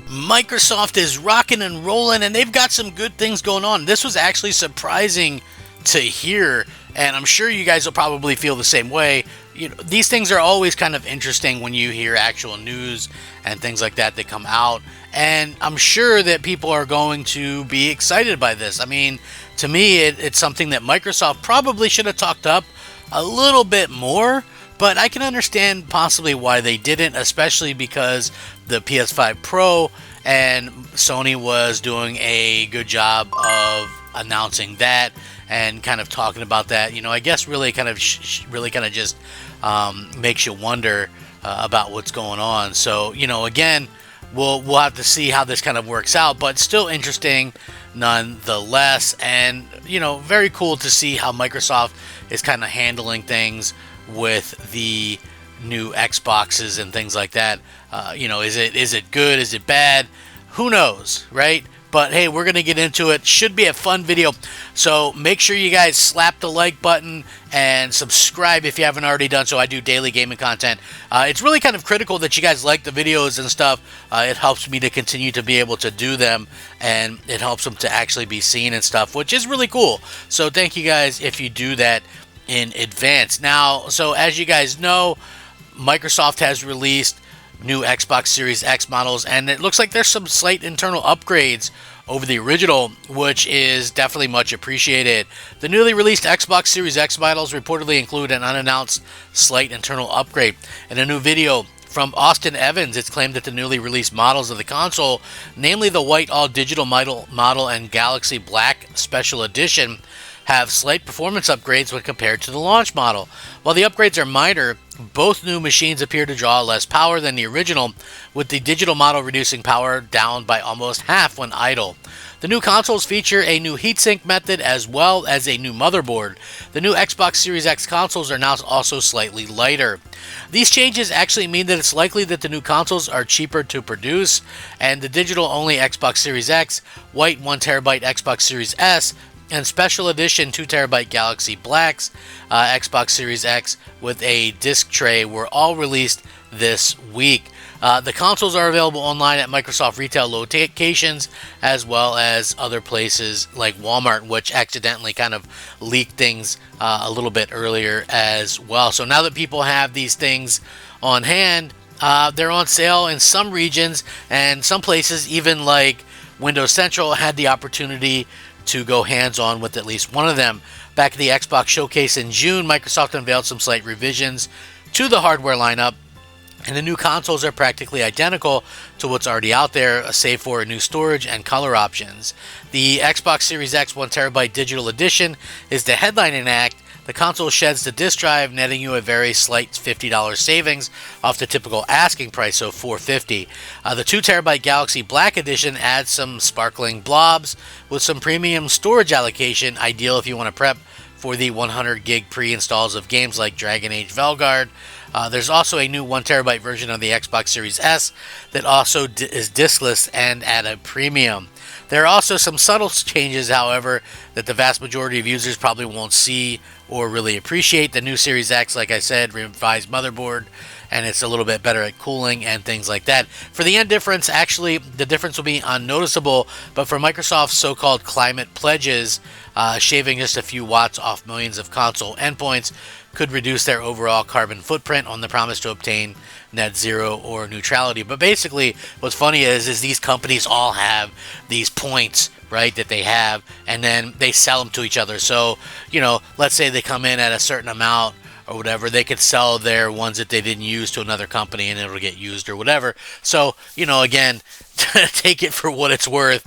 Microsoft is rocking and rolling, and they've got some good things going on. This was actually surprising to hear, and I'm sure you guys will probably feel the same way. You know, these things are always kind of interesting when you hear actual news and things like that that come out, and I'm sure that people are going to be excited by this. I mean, to me, it's something that Microsoft probably should have talked up a little bit more, but I can understand possibly why they didn't, especially because the PS5 Pro and Sony was doing a good job of announcing that and kind of talking about that. You know, I guess really kind of just makes you wonder about what's going on. So, you know, again, we'll have to see how this kind of works out, but still interesting nonetheless. And, you know, very cool to see how Microsoft is kind of handling things with the new Xboxes and things like that. You know, is it good? Is it bad? Who knows, right? But hey, we're going to get into it. Should be a fun video. So make sure you guys slap the like button and subscribe if you haven't already done so. I do daily gaming content. It's really kind of critical that you guys like the videos and stuff. It helps me to continue to be able to do them, and it helps them to actually be seen and stuff, which is really cool. So thank you guys if you do that in advance. Now, so as you guys know, Microsoft has released new Xbox Series X models, and it looks like there's some slight internal upgrades over the original, which is definitely much appreciated. The newly released Xbox Series X models reportedly include an unannounced slight internal upgrade. In a new video from Austin Evans, it's claimed that the newly released models of the console, namely the white all-digital model and Galaxy Black Special Edition, have slight performance upgrades when compared to the launch model. While the upgrades are minor, both new machines appear to draw less power than the original, with the digital model reducing power down by almost half when idle. The new consoles feature a new heatsink method as well as a new motherboard. The new Xbox Series X consoles are now also slightly lighter. These changes actually mean that it's likely that the new consoles are cheaper to produce, and the digital-only Xbox Series X, white 1TB Xbox Series S, and Special Edition 2TB Galaxy Blacks Xbox Series X with a disc tray were all released this week. The consoles are available online at Microsoft retail locations as well as other places like Walmart, which accidentally kind of leaked things a little bit earlier as well. So now that people have these things on hand, they're on sale in some regions, and some places, even like Windows Central, had the opportunity to go hands-on with at least one of them. Back at the Xbox Showcase in June, Microsoft unveiled some slight revisions to the hardware lineup, and the new consoles are practically identical to what's already out there, save for new storage and color options. The Xbox Series X 1TB Digital Edition is the headlining act. The console sheds the disk drive, netting you a very slight $50 savings off the typical asking price of $450. The 2TB Galaxy Black Edition adds some sparkling blobs with some premium storage allocation, ideal if you want to prep for the 100 gig pre-installs of games like Dragon Age Velguard. There's also a new 1TB version of the Xbox Series S that also is diskless and at a premium. There are also some subtle changes, however, that the vast majority of users probably won't see or really appreciate. The new Series X, like I said, revised motherboard, and it's a little bit better at cooling and things like that. For the end difference, actually, the difference will be unnoticeable, but for Microsoft's so-called climate pledges, shaving just a few watts off millions of console endpoints could reduce their overall carbon footprint on the promise to obtain net zero or neutrality. But basically, what's funny is these companies all have these points, right, that they have, and then they sell them to each other. So, you know, let's say they come in at a certain amount or whatever, they could sell their ones that they didn't use to another company and it'll get used or whatever. So, you know, again, take it for what it's worth.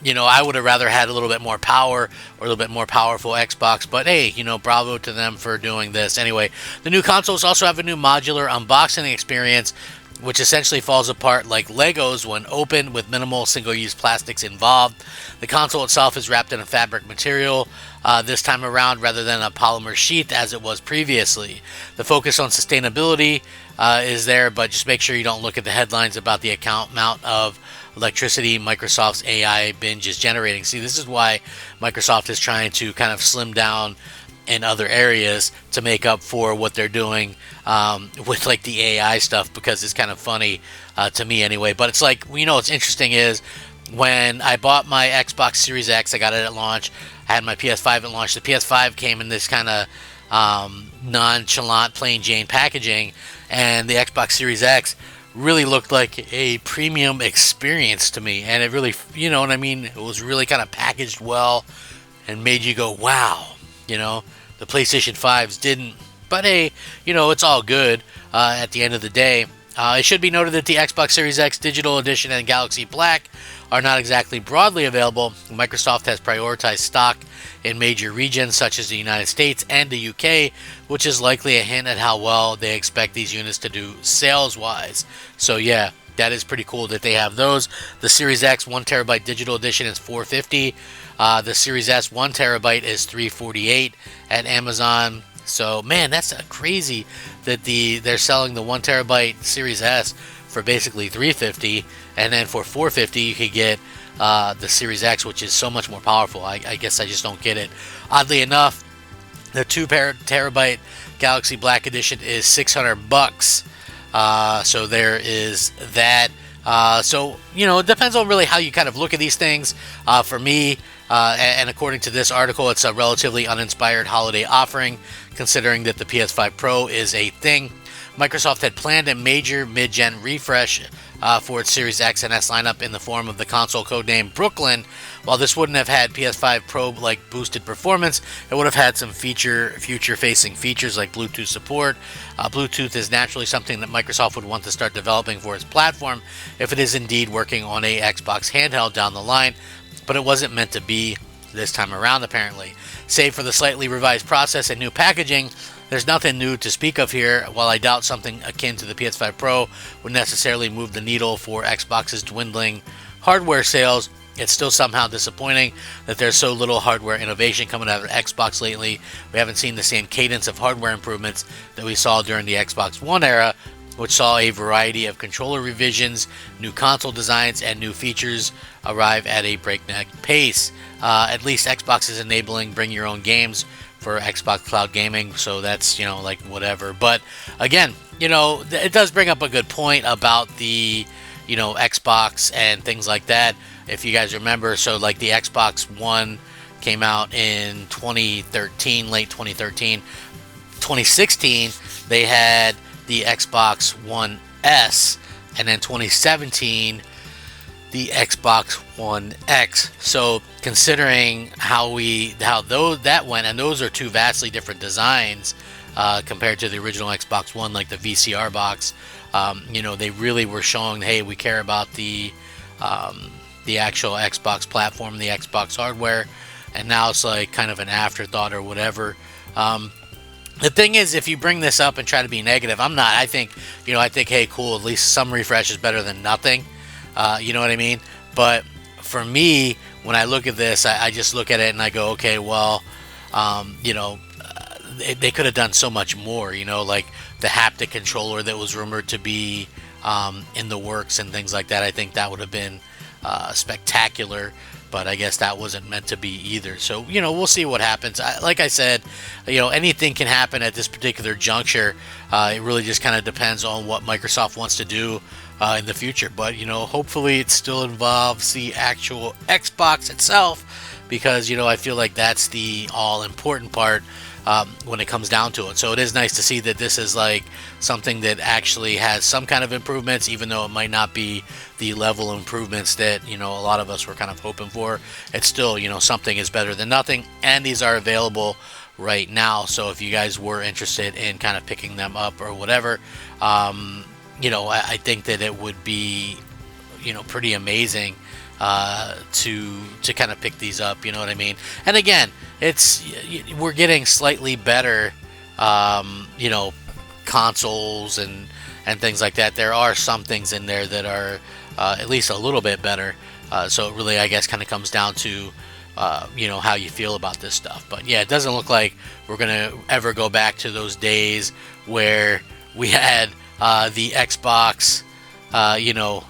You know, I would have rather had a little bit more power or a little bit more powerful Xbox, but hey, you know, bravo to them for doing this. Anyway, the new consoles also have a new modular unboxing experience, which essentially falls apart like Legos when opened with minimal single-use plastics involved. The console itself is wrapped in a fabric material this time around rather than a polymer sheath as it was previously. The focus on sustainability is there, but just make sure you don't look at the headlines about the amount of electricity Microsoft's AI binge is generating. See, this is why Microsoft is trying to kind of slim down in other areas to make up for what they're doing with like the AI stuff, because it's kind of funny to me anyway. But it's like, you know, what's interesting is when I bought my Xbox Series X, I got it at launch. I had my PS5 at launch. The PS5 came in this kind of nonchalant, plain Jane packaging, and the Xbox Series X really looked like a premium experience to me. And it really, you know what I mean? It was really kind of packaged well and made you go, wow. You know, the PlayStation 5s didn't. But hey, you know, it's all good at the end of the day. It should be noted that the Xbox Series X Digital Edition and Galaxy Black are not exactly broadly available. Microsoft has prioritized stock in major regions such as the United States and the UK, which is likely a hint at how well they expect these units to do sales-wise. So yeah, that is pretty cool that they have those. The Series X 1TB Digital Edition is $450. The Series S 1TB is $348 at Amazon. So man, that's crazy that they're selling the 1TB Series S for basically $350, and then for $450 you could get the Series X, which is so much more powerful. I guess I just don't get it. Oddly enough, the 2TB Galaxy Black Edition is $600. So there is that. So, you know, it depends on really how you kind of look at these things. For me, and according to this article, it's a relatively uninspired holiday offering, considering that the PS5 Pro is a thing. Microsoft had planned a major mid-gen refresh for its Series X and S lineup in the form of the console codename Brooklyn. While this wouldn't have had PS5 Pro-like boosted performance, it would have had some future-facing features like Bluetooth support. Bluetooth is naturally something that Microsoft would want to start developing for its platform if it is indeed working on a Xbox handheld down the line, but it wasn't meant to be this time around apparently. Save for the slightly revised process and new packaging, there's nothing new to speak of here. While I doubt something akin to the PS5 Pro would necessarily move the needle for Xbox's dwindling hardware sales, it's still somehow disappointing that there's so little hardware innovation coming out of Xbox lately. We haven't seen the same cadence of hardware improvements that we saw during the Xbox One era, which saw a variety of controller revisions, new console designs, and new features arrive at a breakneck pace. At least Xbox is enabling bring your own games for Xbox Cloud Gaming, so that's, you know, like whatever. But again, you know, it does bring up a good point about the, you know, Xbox and things like that. If you guys remember, so like the Xbox One came out in 2013, late 2013. 2016, they had the Xbox One S, and then 2017, the Xbox One X. So considering how that went, and those are two vastly different designs compared to the original Xbox One, like the VCR box. You know, they really were showing, hey, we care about the actual Xbox platform, the Xbox hardware, and now it's like kind of an afterthought or whatever. The thing is, if you bring this up and try to be negative, I'm not. I think, you know, hey, cool, at least some refresh is better than nothing. You know what I mean? But for me, when I look at this, I just look at it and I go, okay, well, you know, they could have done so much more, you know, like the haptic controller that was rumored to be in the works and things like that. I think that would have been spectacular, but I guess that wasn't meant to be either. So, you know, we'll see what happens. Like I said, you know, anything can happen at this particular juncture. It really just kind of depends on what Microsoft wants to do in the future. But, you know, hopefully it still involves the actual Xbox itself, because, you know, I feel like that's the all important part when it comes down to it. So it is nice to see that this is like something that actually has some kind of improvements, even though it might not be the level of improvements that, you know, a lot of us were kind of hoping for. It's still, you know, something is better than nothing, and these are available right now. So if you guys were interested in kind of picking them up or whatever, you know, I think that it would be, you know, pretty amazing to kind of pick these up, you know what I mean? And again, we're getting slightly better, you know, consoles and things like that. There are some things in there that are at least a little bit better. So it really, I guess, kind of comes down to you know, how you feel about this stuff. But yeah, it doesn't look like we're gonna ever go back to those days where we had the Xbox, you know,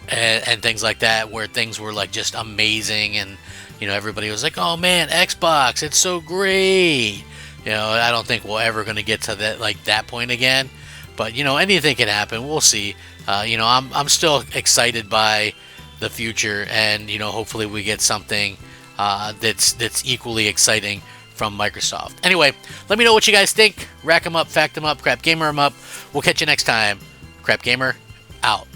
and things like that, where things were like just amazing, and, you know, everybody was like, oh man, Xbox, it's so great. I don't think we're ever going to get to that point again. But anything can happen. We'll see. I'm still excited by the future, and hopefully we get something that's equally exciting from Microsoft. Anyway, let me know what you guys think. Rack 'em up, fact 'em up, Crap Gamer 'em up. We'll catch you next time. Crap Gamer out.